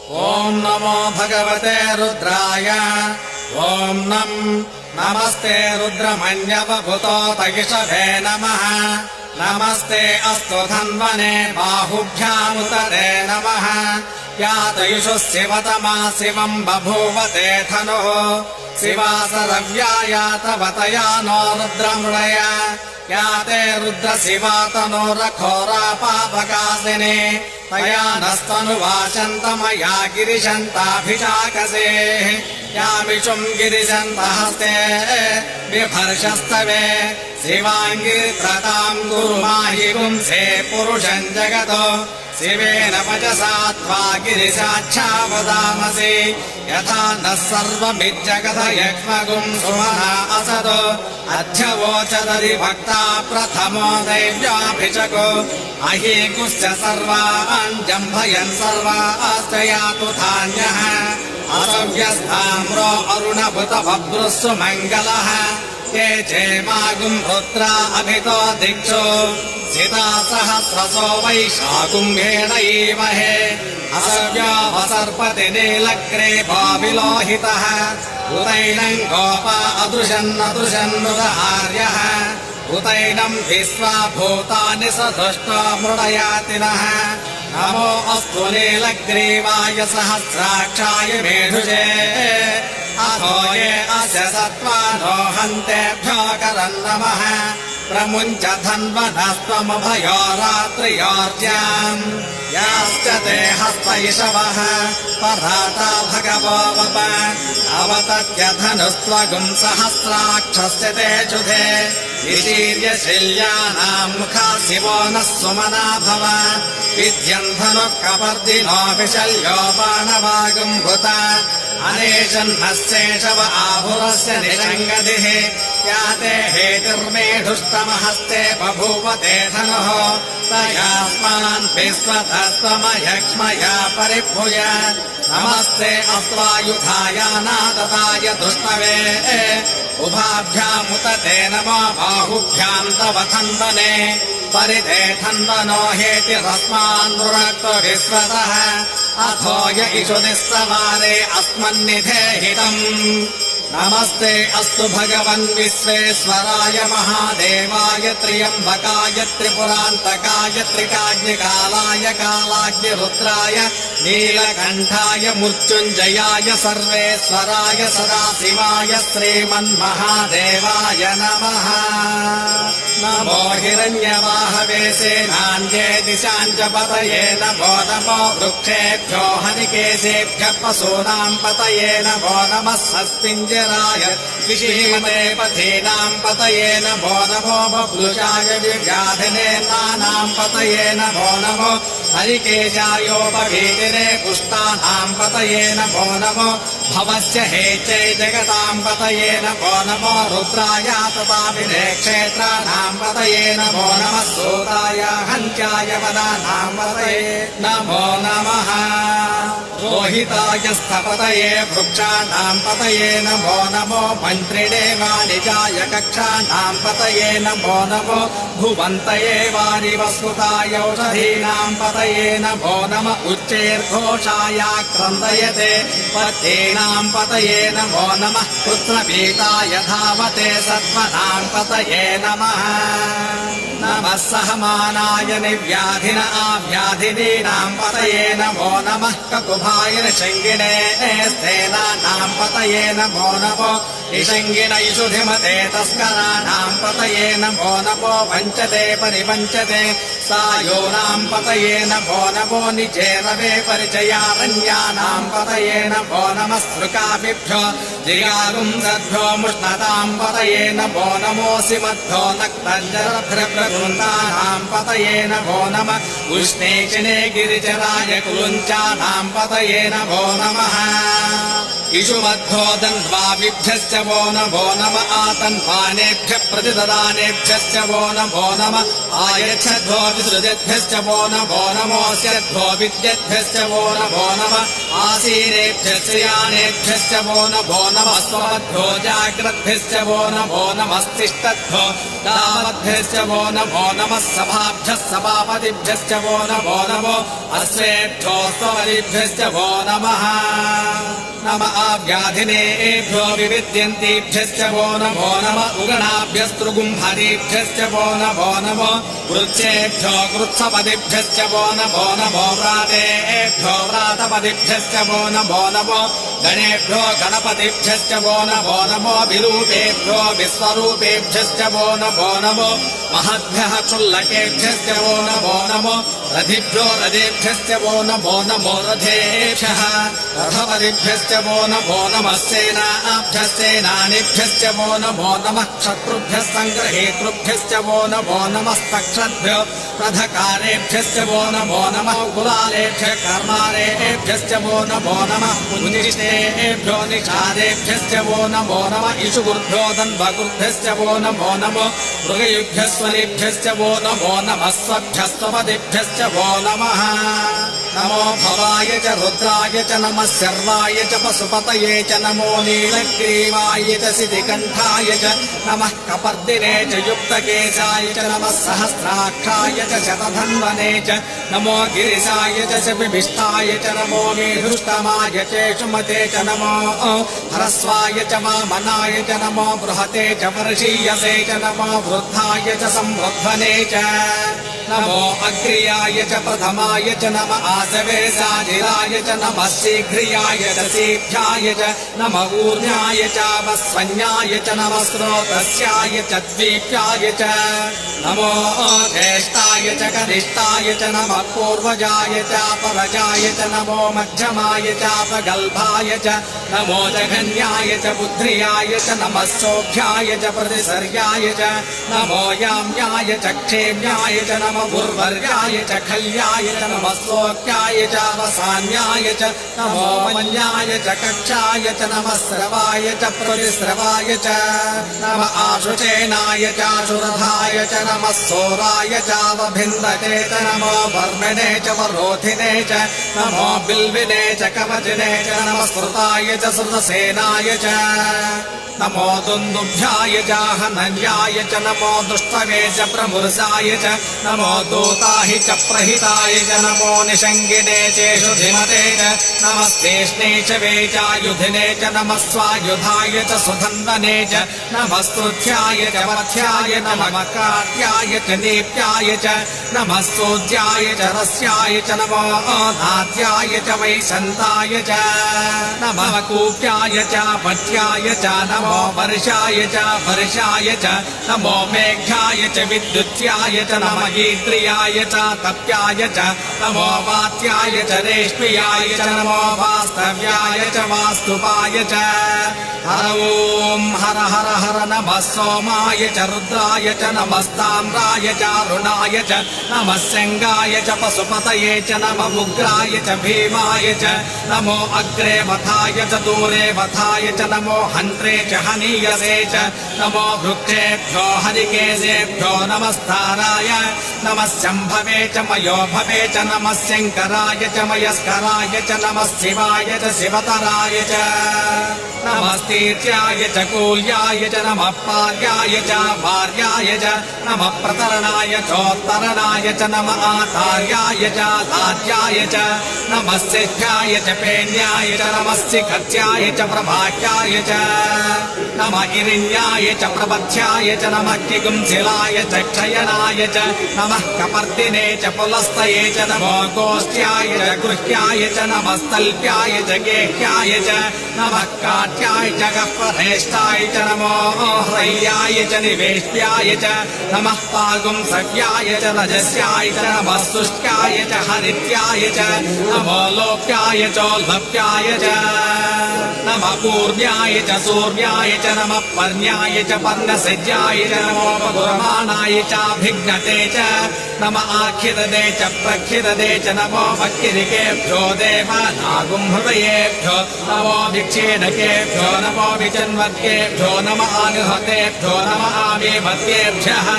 ॐ नमो भगवते रुद्राय ॐ नमस्ते रुद्रमन्यवभूतोतगिषभे नमः नमस्ते अस्तु धन्वने बाहुभ्यामुतरे नमः यातयुषुः शिवतमा शिवम् बभूवते धनुः शिवासरव्यायातवतया नो रुद्रमृळय याते रुद्रशिवातनोरघोरापापकासिने तया नस्तनुवाचन्तमया गिरिशन्ताभिषाकसे यामिषुम् गिरिशन्तहस्ते बिभर्षस्तवे शिवाङ्गिरित्रताम् गुरुमाहि पुंसे पुरुषम् जगतो शिवेन वचसा त्वा गिरिशाच्छावदामसि यथा नः सर्वमिज्जगत यक्ष्मगुम् सुमः असतो अध्यवोचदरि भक्ता प्रथमो दैव्याभिषको अहीकुश्च सर्वान् जम्भयन् सर्वाश्च यातु धान्यः असव्यस्ताम्रो अरुणभुतभद्रुः सुमङ्गलः ये चेमागुम् रुद्रा अभितो दिक्षु सिता सहस्रसो वैशाकुम्भेण ईमहे असव्यावसर्पति नीलग्रे भाविलोहितः उदैनम् गोपा अदृशन्नदृशन्नुदहार्यः उदैनम् विश्वा भूतानि स दृष्टा मृडयातिनः नमो अस्तु नीलग्रीवाय सहस्राक्षाय मेढुजे अथो ये अस्य सत्त्वानो हन्तेभ्यो करम् नमः प्रमुञ्च धन्वनस्त्वमभयो रात्रियोर्ज्याम् याश्च ते हस्तैषवः पराता भगवो वप अवतत्यधनुस्त्वगुम् सहस्राक्षस्य ते चुधे विशीर्यशिल्यानाम् मुखा शिवो नः सुमना भव विद्यम् धनुः कपर्दिनो विशल्यो बाणवागुम् भूत अनेशन्नस्येषव आभुरस्य निषङ्गदिः याते हेतिर्मेढुष्टमहस्ते बभूवते धनुः तयास्मान् विश्वतस्त्वमयक्ष्मया परिभूय नमस्ते अस्त्वायुधायानादताय दुष्टवे उभाभ्यामुतते नमो बाहुभ्याम् तव धन्वने परिते धन्वनो हेतिरस्मान् नृणक्तो विश्वतः अथो य इषु निःसवारे अस्मन्निधेहितम् नमस्ते अस्तु भगवन् विश्वेश्वराय महादेवाय त्र्यम्बकाय त्रिपुरान्तकाय त्रिकाग्निकालाय कालाग्निरुद्राय नीलकण्ठाय मृत्युञ्जयाय सर्वेश्वराय सदाशिवाय श्रीमन्महादेवाय नमः नमो हिरण्यवाहवे सेनान्ये दिशाम् च पतये नमो नमो वृक्षेभ्यो हरिकेशेभ्यः पशूनाम् पतये नमो नमः सस्मिञ्जराय विषीमते पथीनाम् पतये नमो नमो बभ्रुषाय व्याधिने नानाम् पतये नमो नमो हरिकेशायोपभीतिने कुष्ठानाम् पतये नमो नमो भवस्य हेच्यै जगताम् पतये नमो नमो रुद्राय तथाभिधे क्षेत्राणाम् पतये नमो नमः सूताय हन्त्याय वदानाम् पतये नमो नमः रोहिताय स्थपतये वृक्षाणाम् पतये नमो नमो मन्त्रिणे वाणिजाय कक्षाणाम् पतये नमो नमो भुवन्तये वारिवस्कुताय औषधीनाम् पतये नमो नम उच्चैर्घोषाय क्रन्दयते पत्येनाम् पतये नमो नमः पुत्रपीताय धावते सत्त्वनाम् पतये नमः नमः सहमानाय निव्याधिन आव्याधिनीनाम् पतये नमो नमः ककुभाय निषङ्गिणे स्थेनानाम् पतये नमो नमो निषङ्गिन इषुधिमते तस्कराणाम् पतये नमो नमो वञ्चते परिवञ्चते सायोनाम् पतये नमो नमो निचेरवे परिचयारण्यानाम् पतये नमो नमः स्रुकाभिभ्यो जिगागुंसद्भ्यो मुष्णताम् पतये नमो नमोऽसि मध्यो नक्तञ्जरभ्रभृगुन्दानाम् पतये नमो नमः उष्णेचिने गिरिचराय कुलुञ्चानाम् पतये नमो नमः इषुमध्यो दन्त्वाभिभ्यश्च वो नमो नम आतन्वानेभ्यः प्रतिददानेभ्यश्च वो नमो नम आयच्छध्वो विसृजेभ्यश्च वो नमोऽस्यध्वो विद्येभ्यश्च वो नमः आसीनेभ्यश्च यानेभ्यश्च वो नमस्त्वमध्वो जाग्रद्भ्यश्च वो नमस्तिष्ठध्वो दावद्भ्यश्च वो नमः सभाभ्यः सभापतिभ्यश्च वो नमो अश्वेभ्यो स्वपतिभ्यश्च वो नमः नम आव्याधिनेभ्यो विविद्यन्तीभ्यश्च वो नमः उगणाभ्यस्तृगुम्भरीभ्यश्च वो नमो वृक्षेभ्यो कृत्सपदिभ्यश्च वो नमो व्रातेभ्यो व्रातपदिभ्यश्च वो नमो गणेभ्यो गणपतिभ्यश्च वो नमो विरूपेभ्यो विश्वरूपेभ्यश्च वो नमो महद्भ्यः क्षुल्लकेभ्यश्च वो नमो रथिभ्यो रथेभ्यश्च वो नमो रथेभ्यः रथपतिभ्यश्च वो नमः सेनाभ्यश्चेनानिभ्यश्च वो नमः क्षत्रुभ्यः सङ्ग्रहेतृभ्यश्च वो नमस्तक्षद्भ्यो रथकारेभ्यश्च वो नमः कुलालेभ्यः कर्मारेभ्यश्च वो नमः पुञ्जिष्टेभ्यो निषादेभ्यश्च वो नमः इषुगुर्भ्यो दन्वगुर्भ्यश्च वो नमो मृगयुभ्यः स्वनेभ्यश्च वो नमः स्वभ्यस्त्वपदिभ्यश्च वो नमः नमो भवाय च रुद्राय च नमः शर्वाय च पशुपतये च नमो नीलग्रीवाय च सिद्धिकण्ठाय च नमः कपर्दिने च युक्तकेशाय च नमः सहस्राक्षाय च शतधन्वने च नमो गिरिशाय च विभिष्टाय च नमो मेधुष्टमाय च सुमते च नमो हरस्वाय च वामनाय च नमो बृहते च वर्षीयसे च नमो वृद्धाय च संवृद्धने च नमो अग्र्याय च प्रथमाय च नम आसवे साजिराय च नमः शीघ्रियाय च शीघ्राय च नमः ऊर्ध्याय च वस्वन्याय च नमः स्रोतस्याय च द्वीप्याय च नमो ज्येष्ठाय च कनिष्ठाय च नमः पूर्वजाय च परजाय च नमो मध्यमाय च प्रगल्भाय च नमो जघन्याय च बुद्ध्रियाय च नमः सौभ्याय च प्रतिसर्याय च नमो याम्याय च क्षेम्याय च नमः उर्वर्याय च खल्याय च नमः श्लोक्याय च अवसान्याय च नमो मन्याय च कक्षाय च नमः स्रवाय च प्रतिस्रवाय च नमः आशुचेनाय च आशुरथाय च नमः सोराय च अवभिन्दते च नमो वर्मिणे च वरोधिने च नमो बिल्विने च कवचिने च नमः श्रुताय च श्रुतसेनाय च नमो दुन्दुभ्याय च हनन्याय च नमो दुष्टवे च प्रमुर्षाय च नमो दूताहि च प्रहिताय च नमो निषङ्गिने चेषु धिमते च नमस्तेष्णे च वेचायुधिने च नमः स्वायुधाय च सुधन्वने च नमः स्तुत्याय च वर्थ्याय नमः काट्याय च दीप्याय च नमः सूज्याय च रस्याय च नमो नाट्याय च वैशन्ताय च नमः कूप्याय च पट्याय च नमो वर्षाय च नमो मेघ्याय च विद्युत्याय च नमः गीत्रियाय च तप्याय च नमो वात्याय च रेष्म्याय च नमो वास्तव्याय च वास्तुपाय च हर ॐ हर हर हर नमः सोमाय च रुद्राय च नमस्ताम्राय च अरुणाय च नमः शङ्गाय च पशुपतये च नमः उग्राय च भीमाय च नमो अग्रे वथाय च दूरे वथाय च नमो हन्त्रे च हनीयसे च नमो वृक्षेभ्यो हरिकेशेभ्यो नमस्ताराय नमः शम्भवे च मयोभवे च नमः शङ्कराय च मयस्कराय च नमः शिवाय च शिवतराय च नमस्तीर्च्याय च कूल्याय च नमः पार्याय च भार्याय च नमः प्रतरणाय चोत्तरणाय च नमः आचार्याय च आचार्याय च नमः शिष्याय च पेन्याय च नमः शिखत्याय च प्रभाष्याय च नमः इरिण्याय च प्रबध्याय च नमः किगुंसिलाय च क्षयनाय च नमः कपर्दिने च पुलस्तये च नमो गोष्ठ्याय च गृह्याय च नमः स्तल्प्याय च गेह्याय च नमः काट्याय च गह्वरेष्ठाय च नमो ह्रय्याय च निवेष्ट्याय च नमः पागुंसव्याय च रजस्याय च नमः शुष्काय च हरित्याय च नमो लोप्याय चोल्लप्याय च नमः पूर्व्याय च सूर्याय च नमः पर्ण्याय च पर्णसिज्याय च नमो गुरमाणाय चाभिघ्नते च नमः आख्यदे च प्रख्यदे च नमो भक्तिरिकेभ्यो देवानागुंहृदयेभ्यो नमो भिक्षेणकेभ्यो नमो विचन्वद्येभ्यो नमः आनिहतेभ्यो नमः आविमत्येभ्यः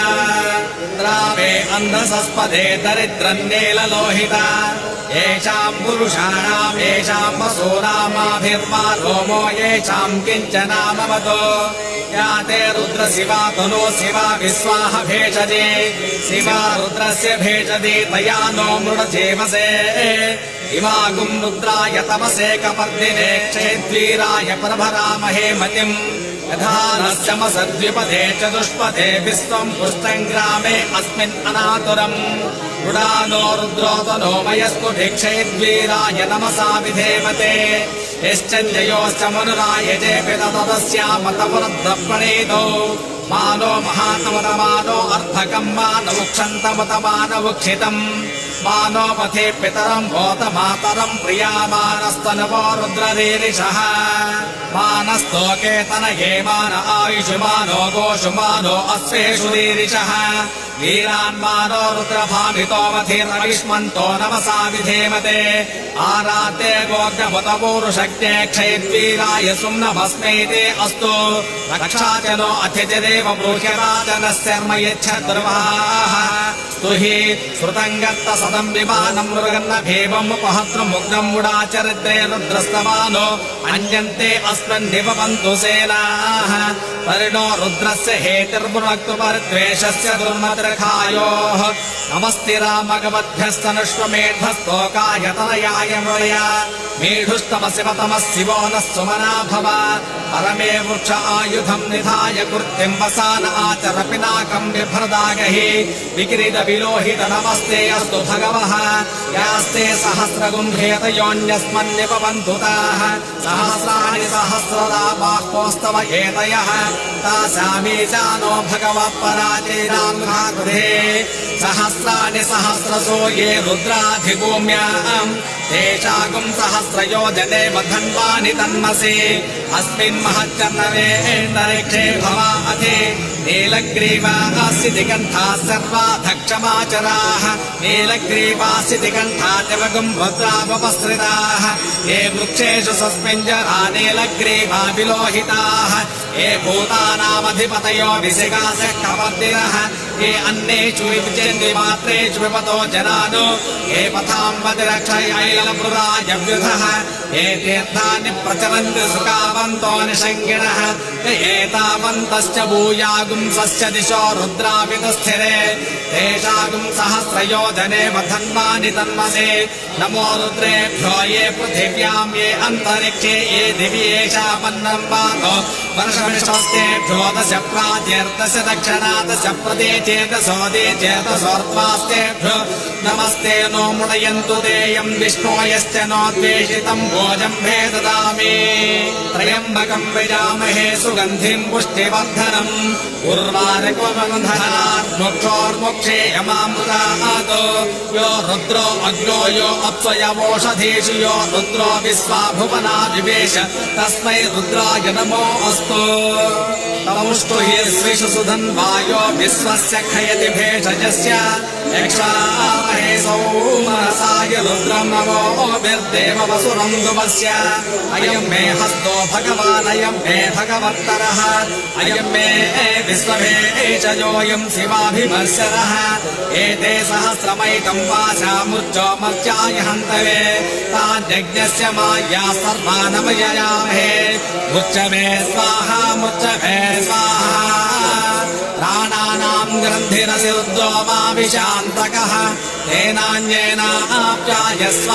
द्रावे अन्धसस्पदे दरिद्रन्नीललोहिता येषाम् पुरुषाणाम् येषाम् वसूनामाभिर्मा रोमो येषाम् किञ्चनामवतो या ते रुद्र शिवा तनो शिवा विश्वाह भेषजे शिवा रुद्रस्य भेषजे तया नो मृडजेमसे इमागुम् रुद्राय तमसे कपर्दिने क्षेद्वीराय प्रभरामहे मतिम् यथा नश्यमसद्विपदे चतुष्पदे विश्वम् पुष्टम् ग्रामे अस्मिन् अनातुरम् रुडानो रुद्रोतनो मयस्तु भिक्षेद्वीराय नमसा विधेमते यश्चन्द्रयोश्च मनुराय जेऽपि ततस्यामतपुरद्रप्रणीतो मानो महातमतमानो अर्धकम् मानवुक्षन्तमतमानवुक्षितम् मानो पथे पितरम् भोत मातरम् प्रियामानस्तनवो रुद्ररीरिषः मानस्तोकेतनये मान आयुषुमानो गोषुमानो अश्वेषु रीरिषः वीरान्मानो रुद्रभामितो मथिर्नविष्मन्तो नमसा विधेमते आराते गोग्रमुतपूरुशक्ते क्षयद्वीराय सुम्नभस्मैते अस्तु रक्षा च नो अथितिदेव ब्रूह्यराजनस्यर्म यच्छद्रुवाः स्तुहि श्रुतङ्गत्त सदम् विमानम् मृगन्न भेवम् उपहत्रमुग्नम् उडाचरित्रे रुद्रस्तमानो अन्यन्ते अस्मन्निवपन्तु सेनाः परिणो रुद्रस्य हेतिर्भुनक्तु परिद्वेषस्य दुर्मद्रखायोः नमस्तिरामगवद्भ्यस्तनुष्वमेध्वस्तोकायतनयाय मृळया मेढुस्तमशिवतमः शिवो नः सुमना भव परमे वृक्ष आयुधम् निधाय कृत्यम् वसान आचर पिनाकम् बिभ्रदागहि विकिरीत विलोहित नमस्ते अस्तु भगवः यास्ते सहस्रगुम्भेतयोऽन्यस्मन्निपवन्तु ताः सहस्राणि सहस्रदा बाह्वोस्तव एतयः तासामीजानो भगवः पराचेनाङ्घाकृधे सहस्राणि सहस्रसो ये रुद्राधिभूम्याम् तेषागुम् सहस्रयोजने मधन्वानि तन्मसि अस्मिन् महच्चन्द्रवेन्दरिक्षे भवा अधि नीलग्रीवास्य दिगन्धाः सर्वा धक्षमाचराः नीलग्रीवास्य दिगन्धाद्यवगुम् रुद्रावपसृताः ये वृक्षेषु सस्मिञ्जरा नीलग्रीवा विलोहिताः ये भूतानामधिपतयो विशिखासः कपर्दिनः ये अन्येषु विचन्दिमात्रेषु विपतो जनानो ये पथाम्बतिरक्षयैलमृदायव्युधः ये तीर्थानि प्रचरन्ति सुखावन्तो निषङ्गिणः एतावन्तश्च भूयागुंसश्च दिशो रुद्रापितुस्थिरे तेषागुम् सहस्रयोजने वधन्वानि तन्मसे नमो रुद्रेभ्यो ये पृथिव्याम् ये अन्तरिक्षे ये दिवि येषापन्नम् वातो वर्षमिषस्तेभ्यो दश प्रात्यर्दश दक्षिणादश प्रदेचेतसोदे चेतसोर्ध्वास्तेभ्यो नमस्ते नो मुडयन्तु देयम् विष्णो यश्च नो द्वेषितम् भोजम् भे ददामि त्र्यम्बकम् विजामहे सुगन्धिम् पुष्टिवर्धनम् उर्वारुकबन्धनात् मोक्षोर्मोक्षे यमामृतात् यो रुद्रो अग्नो यो अप्सयवोषधीषु यो रुद्रो विश्वा भुवना विवेश तस्मै रुद्राय नमो अस्तु तमुष्टु हि श्रीषु सुधन्वायो विश्वस्य खयति भेषजस्य यक्षामहे सौमनसाय रुद्रम् नमोभिर्देव वसुरम् दुवस्य अयम् मे हस्तो भगवान् अयम् मे भगवत्तरः अयम् मे विश्वभेषजोऽयम् शिवाभिमर्शरः एते सहस्रमैकम् वाचामुच्चो मर्चाय हन्तवे तान्यज्ञस्य माया सर्वानमययामहे मुच्चमे स्वाहा मुच्चमे स्वाहा प्राणानाम् ग्रन्थिरसि रुद्रोमाभिशान्तकः तेनान्येनाप्यायस्व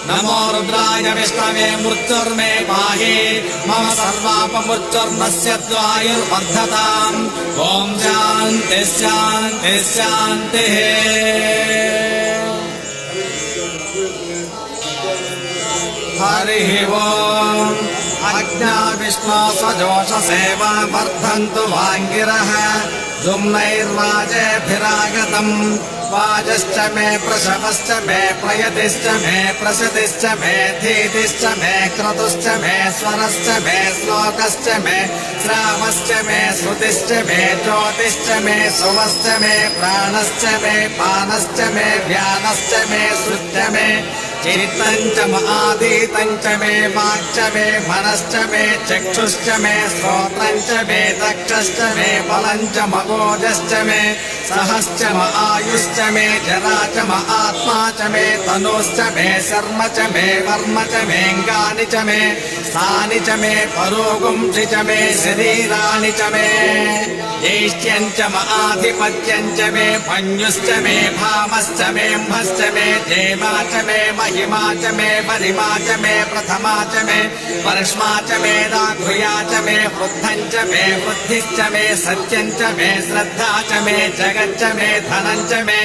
नमो रुद्राय विष्णवे मृत्युर्मे पाहि मम सर्वापमृत्युर्नस्य द्वायुर्वर्धताम् ॐ शान्तिः शान्तिः शान्तिः हरिः ओम् अज्ञा विष्णो स्वजोषसेवा वर्धन्तु वाङ्गिरः जुम्नैर्वाजेभिरागतम् वाजश्च मे प्रशवश्च मे प्रयतिश्च मे प्रसतिश्च मे धीतिश्च मे क्रतुश्च मे स्वरश्च मे श्लोकश्च मे श्रावश्च मे श्रुतिश्च मे ज्योतिश्च मे सुवश्च मे प्राणश्च मे पानश्च मे व्यानश्च मे श्रुश्च मे चित्तञ्च आदितञ्च मे वाक्च मे मनश्च मे चक्षुश्च मे श्रोत्रञ्च मे दक्षश्च मे बलञ्च मगोजश्च मे सहश्च आयुश्च मे जरा च आत्मा च मे तनुश्च मे शर्म च मे वर्म च मेऽङ्गानि च मे स्थानि च मे परोगुंसि च मे शरीराणि च मे ज्येष्ठ्यञ्च आधिपत्यञ्च मे पञ्युश्च मे भामश्च मे म्भश्च मे देवा च मे महिमा च मे परिमा च मे प्रथमा च मे वर्ष्मा च मे दाघुया च मे वृद्धं च मे वृद्धिश्च मे सत्यं च मे श्रद्धा च मे जगच्च मे धनं च मे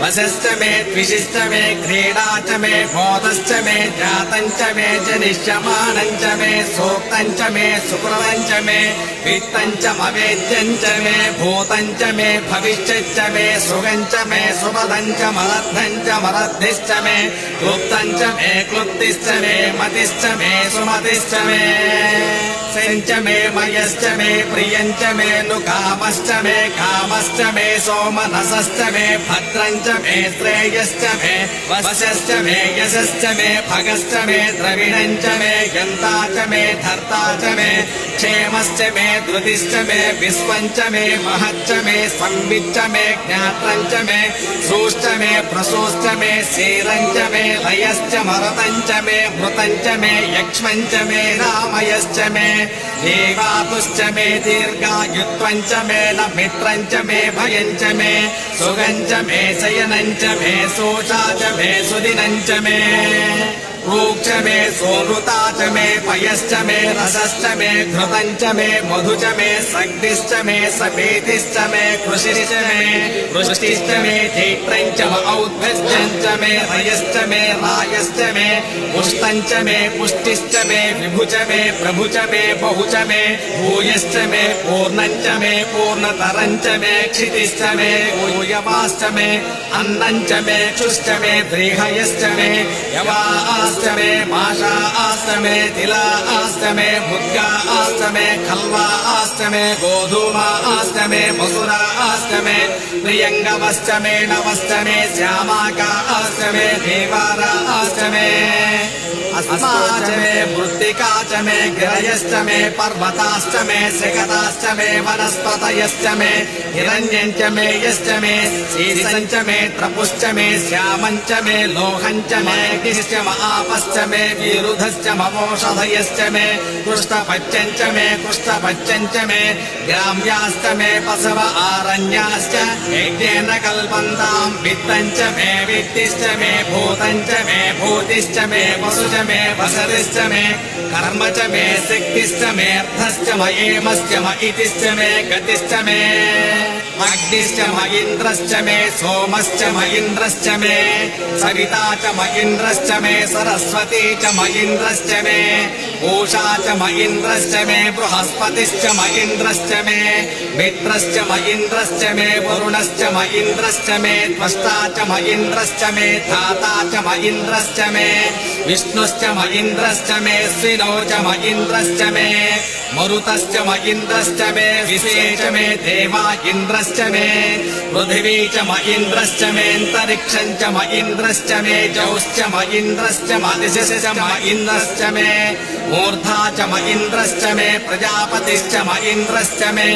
वशश्च मे द्विषिश्च मे क्रीडा च मे बोधश्च मे जातं च मे जनिष्यमानं च मे सूक्तं च मे सुकृतं च मे वित्तं च मवेद्यं च मे भूतं च मे भविष्यच्च मे सुगं च मे सुपदं च मलद्धं च मलद्धिश्च मे क्लुप्तं च मे क्लुप्तिश्च मे मतिश्च मे सुमतिश्च मे सेञ्च मे मयश्च मे प्रियञ्च मे नुकामश्च मे कामश्च मे सोमनसश्च मे भद्रं च मे श्रेयश्च मे वशश्च मे यशश्च मे भगश्च मे द्रविणं च मे गन्ता च मे धर्ता च मे क्षेमश्च मे धृतिश्च मे विश्वं च मे महच्च मे संविच्च मे ज्ञात्रं च मे सूश्च मे प्रसूश्च मे क्षीरं च मे लयश्च मरुतं च मे मृतं च मे यक्ष्मं च मे रामयश्च मे देवापुश्च मे दीर्घायुत्वं च मे न मित्रं च मे भयं च मे सुगं च मे शयनं च मे शोषा च मे सुदिनं च मे रूक्ष मे सोनृता च मे पयश्च मे रसश्च मे घृतं च मे मधु च मे सग्धिश्च मे सपेतिश्च मे कृषिश्च मे वृष्टिश्च मे चैत्रं च औद्भ्यश्चं च मे रयश्च मे रायश्च मे पुष्टं च मे पुष्टिश्च मे विभु च मे प्रभु च मे बहु च मे भूयश्च मे पूर्णं च मे पूर्णतरं च मे क्षितिश्च मे भूयवाश्च मे अन्नं च मे क्षुश्च मे व्रीहयश्च मे यवाश्च मे माषाश्च मे तिलाश्च मे मुद्गाश्च मे खल्वाश्च मे गोधूमाश्च मे मसुराश्च मे प्रियङ्गवश्च मे नवश्च मे श्यामाकाश्च मे देवाराश्च मे अस्मा च मे मृत्तिका च मे गिरयश्च मे पर्वताश्च मे शिखराश्च मे वनस्पतयश्च मे हिरण्यं च मे यश्च मे शीर्षं च मे त्रपुश्च मे श्यामं च मे लोहं च मे गिश्च आपश्च मे विरुधश्च ममोषधयश्च मे कृष्णपच्यं च मे कृष्णपच्यं च मे ग्राम्याश्च मे पशव आरण्याश्च यज्ञेन कल्पन्तां वित्तं च मे वित्तिश्च मे भूतं च मे भूतिश्च मे वसु च मे वसतिश्च मे कर्म च मे शक्तिश्च मे अर्थश्च म एमश्च म इतिश्च मे गतिश्च मे अग्निश्च म इन्द्रश्च मे सोमश्च म इन्द्रश्च मे सविता च म इन्द्रश्च मे सरस्वती च म इन्द्रश्च मे पूषा च म इन्द्रश्च मे बृहस्पतिश्च म इन्द्रश्च मे मित्रश्च म इन्द्रश्च मे वरुणश्च म इन्द्रश्च मे त्वष्टा च म इन्द्रश्च मे धाता च म इन्द्रश्च मे विष्णुश्च म इन्द्रश्च मे स्विनौ च म इन्द्रश्च मे मरुतश्च म इन्द्रश्च मे विशे च मे देवा इन्द्रश्च मे पृथिवी च म इन्द्रश्च मे अन्तरिक्षं च म इन्द्रश्च मे जौश्च म इन्द्रश्च म दिशश्च म इन्द्रश्च मे मूर्धा च म इन्द्रश्च मे प्रजापतिश्च म इन्द्रश्च मे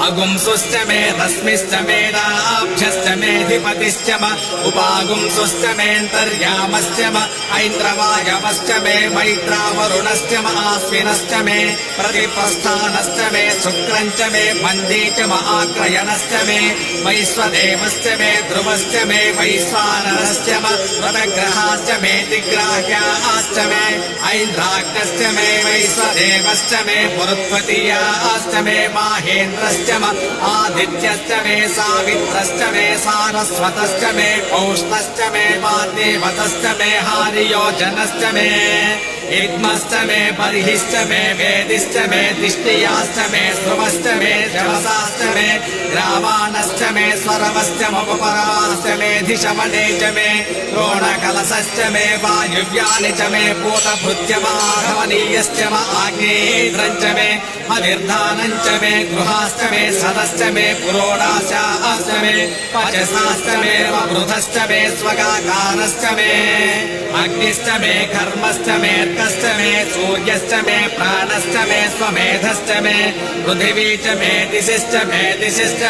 अगुंसुश्च मे रश्मिश्च मे दाभ्यश्च मेऽधिपतिश्च म उपागुंसुश्च मेऽन्तर्यामश्च म ऐन्द्रवायवश्च मे मैत्रावरुणश्च म आश्विनश्च मे प्रतिप्रस्थानश्च मे शुक्रञ्च मे मन्दी च म आक्रयणश्च मे वैश्वदेवश्च मे ध्रुवश्च मे वैश्वानरश्च म व्रतग्रहाश्च मे दिग्राह्याश्च मे ऐन्द्राग्नश्च मे वैश्वदेवश्च मे पुरुत्वतीयाश्च मे माहेन्द्रश्च म आदित्यश्च मे सावित्रश्च मे सारस्वतश्च मे पौष्णश्च मे वाग्देवतश्च मे हारियोजनश्च मे इद्मश्च मे बर्हिश्च मे वेदिश्च मे दिष्टियाश्च मे ध्रुवश्च मे जवसाश्च मे ग्रावाणश्च मे स्वरवश्च मपपराश्च मे धिशमने च मे रोणकलशश्च मे वायुव्यानि च मे पूतभृत्यमाहवनीयश्च म आग्नेयेन्द्रं च मे अनिर्धानं च मे गृहाश्च मे सदश्च मे पुरोडाशाश्च मे पचसाश्च मे वृधश्च मे स्वगाकारश्च मे अग्निश्च मे कर्मश्च मे अर्कश्च मे सूर्यश्च मे प्राणश्च मे स्वमेधश्च मे पृथिवी च मे दिशिश्च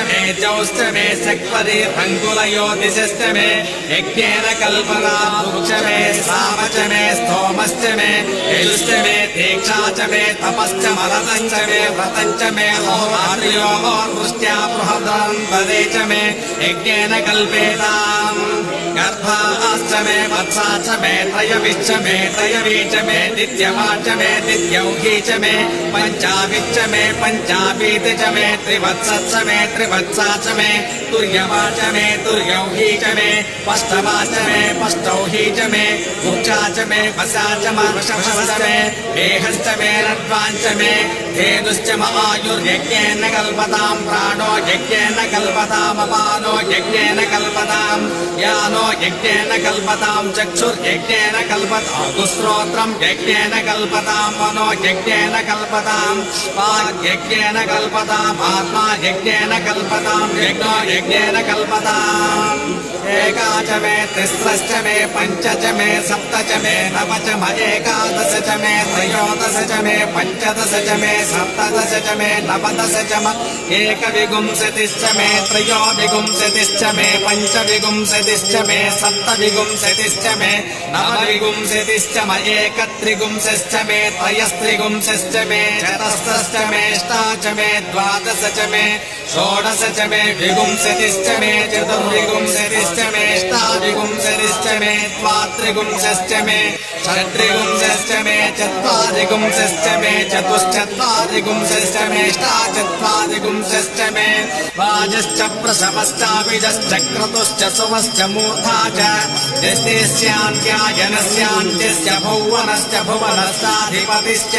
मे जौश्च मे शक्वरीर्भङ्गुलयो दिशिश्च मे यज्ञेन कल्पना वृक्ष मे साम च मे स्तोमश्च मे यजुश्च मे दीक्षा च मे तपश्च मरतश्च मे व्रतञ्च मे होरात्र्योर्वृष्ट्या बृहद्रं पदे च मे यज्ञेन कल्पेताम् गर्भाश्च मे वत्सा च मे त्रयविश्च मे त्रयवी च मे दित्यमा च मे दित्यौघी च मे पञ्चाविच्च मे पञ्चावीति च मे त्रिवत्सच्च मे त्रिवत्सा च मे तुर्यमा च मे तुर्यौघी च मे पष्टमा च मे पष्टौही च मे उच्चा च मे वसा च मर्षभश्च मे वेहश्च मे रड्वाञ्च मे धेनुश्च म आयुर्यज्ञेन कल्पतां प्राणो यज्ञेन कल्पतामपानो यज्ञेन कल्पतां यानो यज्ञेन कल्पतां चक्षुर्यज्ञेन कल्पतां दुश्रोत्रं यज्ञेन कल्पतां मनो यज्ञेन कल्पतां वाग्यज्ञेन कल्पताम् आत्मा यज्ञेन कल्पतां यज्ञो यज्ञेन कल्पताम् एका च मे तिस्रश्च मे पञ्च च मे सप्त च मे नव च म एकादश च मे त्रयोदश च मे पञ्चदश च मे सप्तदश च मे नवदश च म एकविंशतिश्च मे त्रयोविंशतिश्च मे पञ्चविंशतिश्च मे सप्तविंशतिश्च मे नवविंशतिश्च म एकत्रिंशश्च मे त्रयस्त्रिंशश्च मे चतस्रश्च मे अष्टा च मे द्वादश च मे षोडश च मे विंशतिश्च मे चतुर्विंशतिश्च मे अष्टाविंशतिश्च मे द्वात्रिंशश्च मे षड्विंशश्च मे चत्वारिंशश्च मे चतुश्चत्वारिंशश्च मे अष्टाचत्वारिंशश्च मे वाजश्च प्रसवश्चाभिजश्च क्रतुश्च सुवश्च मूर्धा च यस्तेस्यान्त्यायनस्यान्त्यश्च भुवनश्च भुवनश्चाधिपतिश्च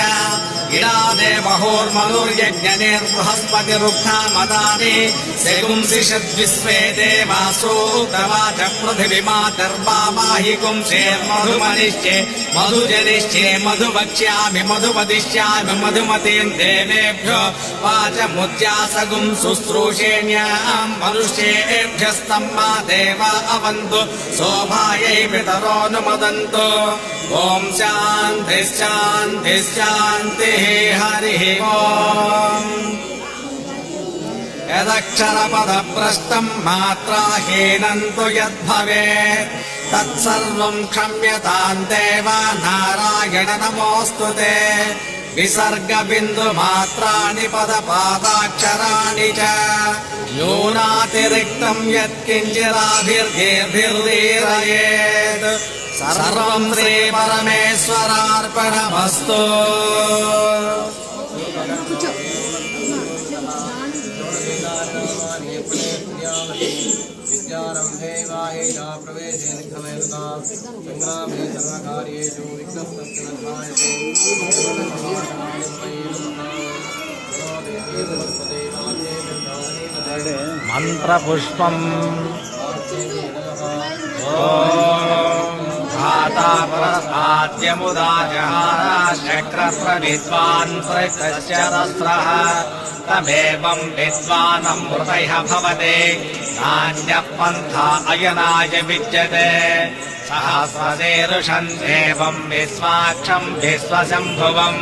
इडादेवहोर्मनुर्यज्ञनिर्बृहस्पतिरुक्था मदानि सेगुंसिषद्विश्वे देवासो तवाच पृथिवीमातर्वामाहि गुंसेर्मधुमनिश्चे मधुजनिश्चे मधुवक्ष्यामि मधुवदिष्यामि मधुमतीं देवेभ्यो वाचमुद्यासगुं शुश्रूषेण्यां मनुष्येभ्यस्तं मा देवा अवन्तु शोभायै पितरोऽनुमदन्तु ॐ शान्तिः शान्तिः शान्तिः हरिः ॐ यदक्षरपदभ्रष्टं मात्राहीनं तु यद्भवेत् तत्सर्वं क्षम्यतां देव नारायण नमोऽस्तु ते विसर्गबिन्दुमात्राणि पदपादाक्षराणि च न्यूनातिरिक्तं यत्किञ्चिदाभिर्गेभिर्दीरयेत् सर्वं श्रीपरमेश्वरार्पणमस्तु विद्यारम्भे वाहेया प्रवेशे निखमेता संग्रामे सर्वकार्येषु विघ्नस्तस्य न ध्यायते मंत्रपुष्पं शक्रप्रविद्वान् प्रकश्चरस्रः तमेवं विद्वानमृतयः भवते नान्यः पन्था अयनाय विद्यते सहस्रशीर्षं देवं विश्वाक्षं विश्वशम्भुवम्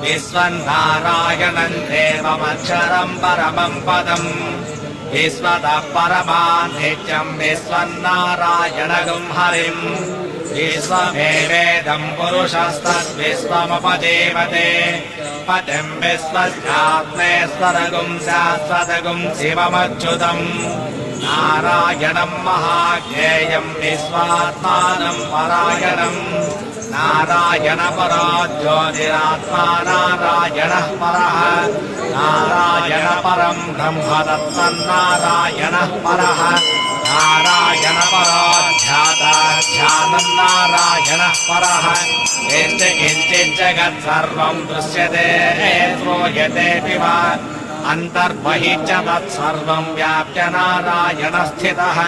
विश्वनारायणं देवमक्षरं परमं पदम् विश्वतः परमानित्यं विश्वनारायणगुं हरिम् विश्वमेवेदं पुरुषस्तद्विश्वमुपजीवते पतिं विश्वस्यात्मेश्वरगुं शाश्वतगुं शिवमच्युतम् नारायणं महाज्ञेयं विश्वात्मानं परायणम् नारायण परो ज्योतिरात्मा नारायणः परः नारायण परं ब्रह्म तत्त्वं नारायणः परः नारायण परोध्याताध्यानं नारायणः परः किञ्चित् जगत् सर्वं दृश्यते श्रूयतेऽपि वा अन्तर्बहिः च तत्सर्वं व्याप्य नारायणः स्थितः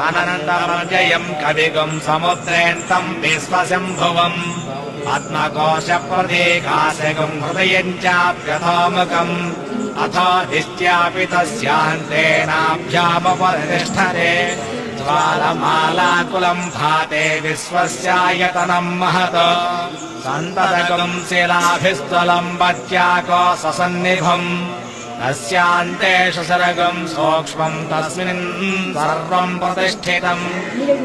अनन्तमजयं कविगुं समुद्रेऽन्तं विश्वशम्भुवम् आत्मकोशप्रतीकाशगुं हृदयं चाप्यथोमुखम् अथोधिष्ट्यापि तस्यान्तेनाभ्यामुपरितिष्ठते ज्वालमालाकुलं भाते विश्वस्यायतनं महत् सन्ततगुं शिलाभिस्थलं वत्याकोशसन्निभम् तस्यान्तेषु सरगं सूक्ष्मं तस्मिन् सर्वं प्रतिष्ठितम्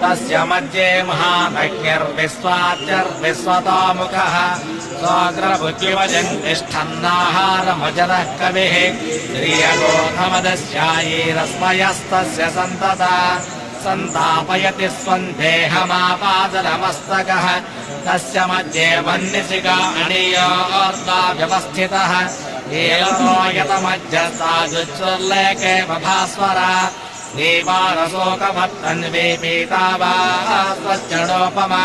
तस्य मध्ये महामज्ञर्विश्वाच्यर्विश्वतोमुखः स्वाग्रभुज्यवजन् तिष्ठन्नाहारमजरः कविः श्रियगोधमदस्यायैरस्मयस्तस्य सन्तता सन्तापयति स्वं देहमापादलमस्तकः तस्य मध्ये वह्निशिखा अणीयोर्धा व्यवस्थितः एवतो यतमध्यस्ताजुच्चुर्लेखे बभास्वरा दीपारशोकभत्तन्वे पीतावास्वच्चडोपमा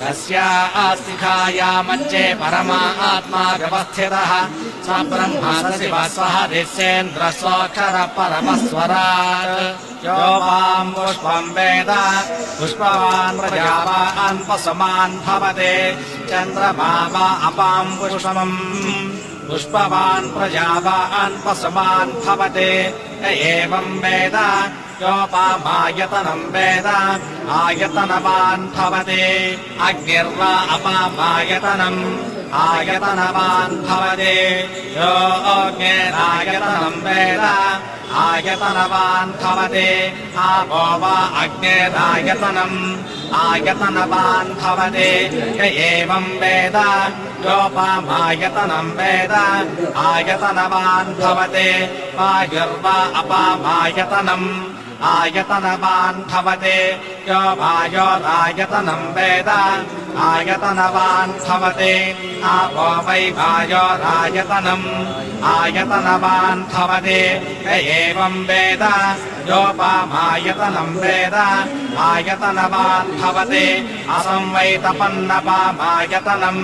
तस्या मध्ये परमात्मा व्यवस्थितः स ब्रह्मा शिवः सह ऋष्येन्द्रस्वक्षरः परमस्वराट् योपां पुष्पं वेद पुष्पवान् प्रजावान् पशुमान् भवते चन्द्रमा वा अपां पुष्पम् पुष्पवान् प्रजावान् पशुमान् भवते एवं वेद योपामायतनं वेद आयतनवान् भवते अग्निर्वा अपामायतनम् आयतनवान् भवते यो अग्निरायतनं वेद आयतनवान् भवते आपो वा अग्निरायतनम् आयतनवान् भवते एवं वेद योपामायतनं वेद आयतनवान् भवते वायुर्वा अपामायतनम् आयतनवान् भवते यो वायोरायतनं वेद आयतनवान् भवते आपो वै वायोरायतनम् आयतनवान् भवते एवं वेद योपामायतनं वेद आयतनवान् भवते असंवैतपन्नपामायतनम्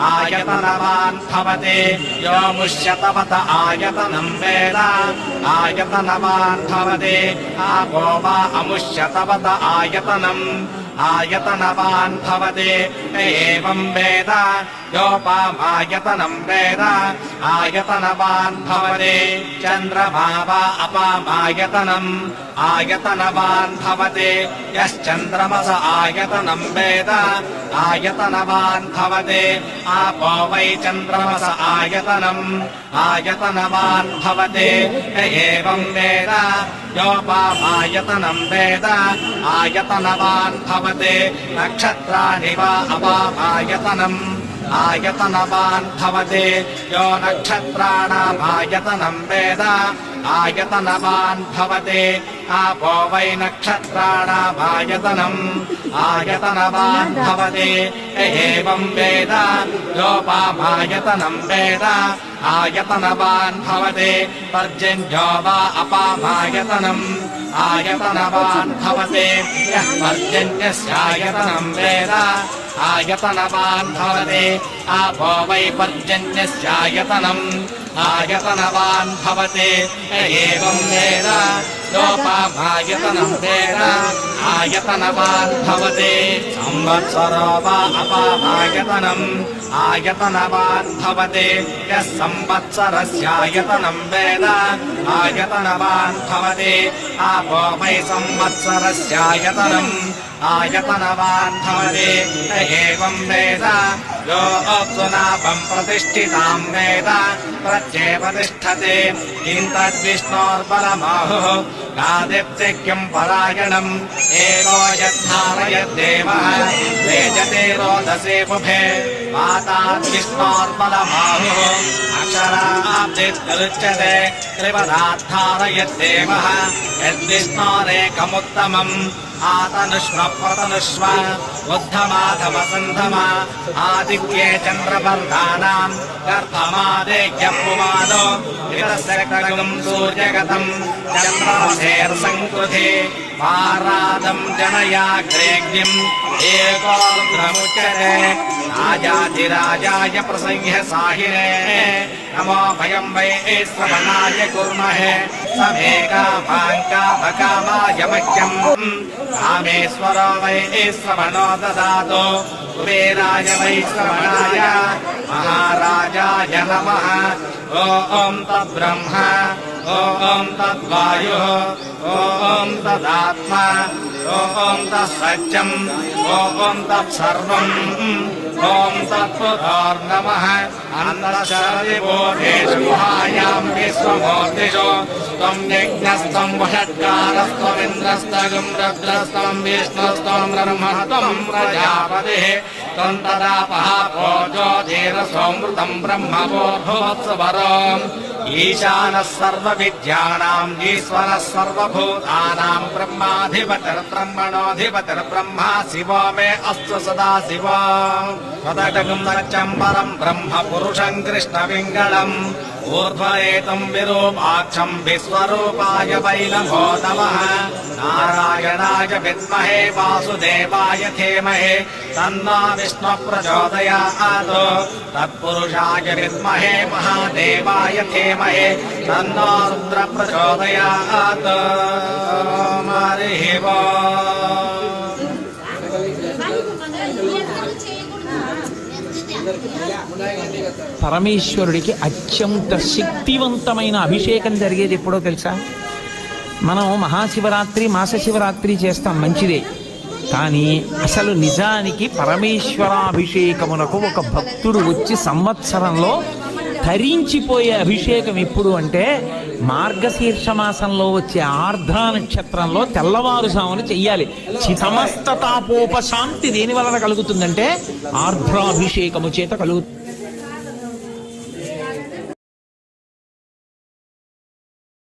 आयतनवान् भवते यो मुष्यतवत आयतनं वेद आयतनवान् भवते आपो वा अमुष्यतवत आयतनम् आयतनवान् भवते एवं वेद योपामायतनं वेद आयतनवान् भवते चन्द्रमा वा अपामायतनम् आयतनवान् भवते यश्चन्द्रमस आयतनं वेद आयतनवान् भवते आपो वै चन्द्रमस आयतनम् आयतनवान् भवते एवं वेद योपामायतनं वेद आयतनवान् भवते नक्षत्राणि वा अपामायतनम् आयतनवान् भवते यो नक्षत्राणामायतनं वेद आयतनवान् भवते आपो वै नक्षत्राणामायतनम् आयतनवान् भवते एवं वेद योपामायतनं वेद आयतनवान् भवते पर्जन्यो वा अपामायतनम् आयतनवान् भवते यः पर्जन्यस्यायतनं वेद आयतनवान् भवते आपो वै पर्जन्यस्यायतनम् आयतनवान् भवते एवं वेद योपामायतनं वेद आयतनवान् भवते संवत्सरो वा अपामायतनम् आयतनवान् भवते यः संवत्सरस्यायतनं वेद आयतनवान् भवते आपो वै संवत्सरस्यायतनम् आयतनवान् भवते एवं वेद यो अप्सुनाभं प्रतिष्ठितां वेद प्रत्येपतिष्ठते किन्तद्विष्णोर्बलमाहुः नादिप्तिक्यं परायणम् एको यद्धारयद्देवः रेजते रोदसे बुभे माताद्विष्णोर्बलबाहुः अक्षराब्धिरुच्यते त्रिपदार्थारयद्देवः यद्विष्णोरेकमुत्तमम् आतनुष्व प्रतनुष्व बुद्धमाधवसन्धम आदित्ये चन्द्रवर्धानाम् गर्भमादेयपुमादो विरसकगम् सूर्यगतम् चन्द्रमसेर्सङ्कृते पारादम् जनयाग्रेग्निम् एकोऽग्रमुच्यते राजाधिराजाय प्रसंह्य साहिने नमो भयम् वै श्रवणाय कुर्महे समेकामाङ्कामकामाय मह्यम् कामेश्वरो वै श्रवणो ददातु कुबेराय वै श्रवणाय महाराजाय नमः ॐ तद्ब्रह्म ॐ तद्वायुः ॐ तदात्मा ॐ तत्सत्यम् ॐ तत्सर्वम् ॐ तत्पुरोर्नमः अन्तःशरीभूतेषु गुहायाम् विश्वमूर्तिषु त्वम् यज्ञस्त्वम् वषट्कारस्त्वमिन्द्रस्तगुम् रुद्रस्त्वम् विष्णुस्त्वम् ब्रह्मः त्वम् प्रजापतिः त्वम् तदापः भोजो धीरसोऽमृतम् ब्रह्मभूत्सवरम् ईशानः सर्वविद्यानाम् ईश्वरः सर्वभूतानाम् ब्रह्माधिपतिर्ब्रह्मणोऽधिपतिर्ब्रह्मा शिवो मे अस्तु सदा शिव तदगम् सत्यम् परम् ब्रह्म पुरुषम् कृष्णपिङ्गलम् ऊर्ध्वरेतुम् विरूपाक्षम् विश्वरूपाय वै नमो नमः नारायणाय विद्महे वासुदेवाय धीमहि तन्नो विष्णुः प्रचोदयात् तत्पुरुषाय विद्महे महादेवाय धीमहि तन्नो रुद्रः प्रचोदयात् हरिः పరమేశ్వరుడికి అత్యంత శక్తివంతమైన అభిషేకం జరిగేది ఎప్పుడో తెలుసా? మనం మహాశివరాత్రి మాస శివరాత్రి చేస్తాం, మంచిదే. కానీ అసలు నిజానికి పరమేశ్వరాభిషేకమునకు ఒక భక్తుడు వచ్చి సంవత్సరంలో ధరించిపోయే అభిషేకం ఎప్పుడు అంటే మార్గశీర్ష మాసంలో వచ్చే ఆర్ద్ర నక్షత్రంలో తెల్లవారుజామున చెయ్యాలి. సమస్త తాపోపశాంతి దేని వలన కలుగుతుందంటే ఆర్ద్రాభిషేకము చేత కలుగుతుంది.